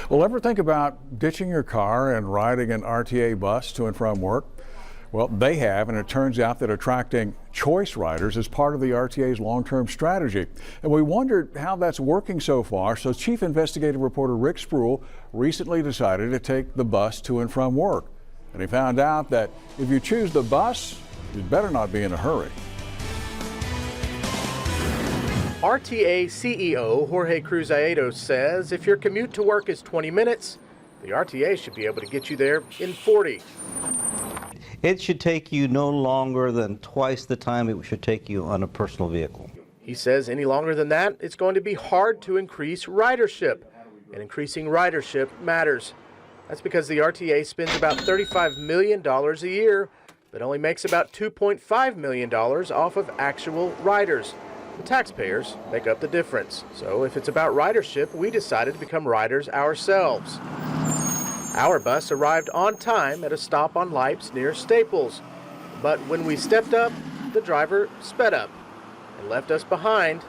Well, ever think about ditching your car and riding an RTA bus to and from work? Well, they have, and it turns out that attracting choice riders is part of the RTA's long-term strategy. And we wondered how that's working so far, so Chief Investigative Reporter Rick Spruill recently decided to take the bus to and from work. And he found out that if you choose the bus, you'd better not be in a hurry. RTA CEO Jorge Cruz-Aedo says if your commute to work is 20 minutes, the RTA should be able to get you there in 40. It should take you no longer than twice the time it should take you on a personal vehicle. He says any longer than that, it's going to be hard to increase ridership. And increasing ridership matters. That's because the RTA spends about $35 million a year, but only makes about $2.5 million off of actual riders. The taxpayers make up the difference. So if it's about ridership, we decided to become riders ourselves. Our bus arrived on time at a stop on Lipes near Staples. But when we stepped up, the driver sped up and left us behind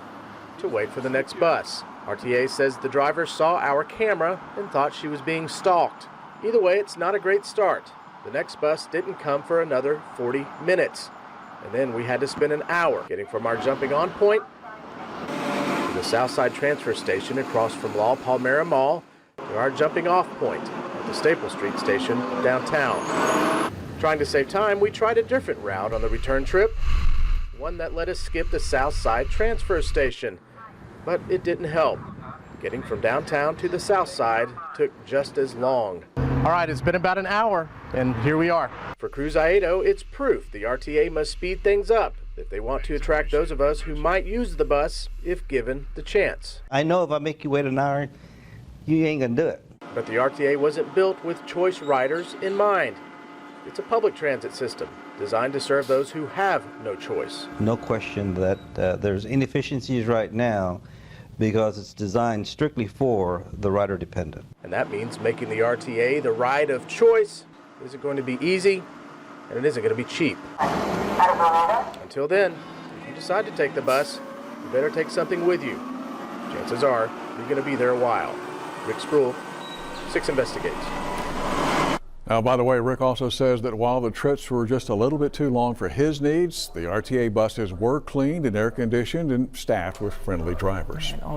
to wait for the next bus. RTA says the driver saw our camera and thought she was being stalked. Either way, it's not a great start. The next bus didn't come for another 40 minutes. And then we had to spend an hour getting from our jumping on point to the Southside transfer station across from La Palmera Mall to our jumping off point at the Staples Street station downtown. Trying to save time, we tried a different route on the return trip, one that let us skip the Southside transfer station. But it didn't help. Getting from downtown to the south side took just as long. All right, it's been about an hour, and here we are. For Cruz-Aedo, it's proof the RTA must speed things up if they want to attract those of us who might use the bus if given the chance. I know if I make you wait an hour, you ain't gonna do it. But the RTA wasn't built with choice riders in mind. It's a public transit system designed to serve those who have no choice. No question that there's inefficiencies right now because it's designed strictly for the rider dependent. And that means making the RTA the ride of choice isn't going to be easy, and it isn't going to be cheap. Until then, if you decide to take the bus, you better take something with you. Chances are you're going to be there a while. Rick Spruill, 6 Investigates. Now, by the way, Rick also says that while the trips were just a little bit too long for his needs, the RTA buses were cleaned and air conditioned and staffed with friendly drivers.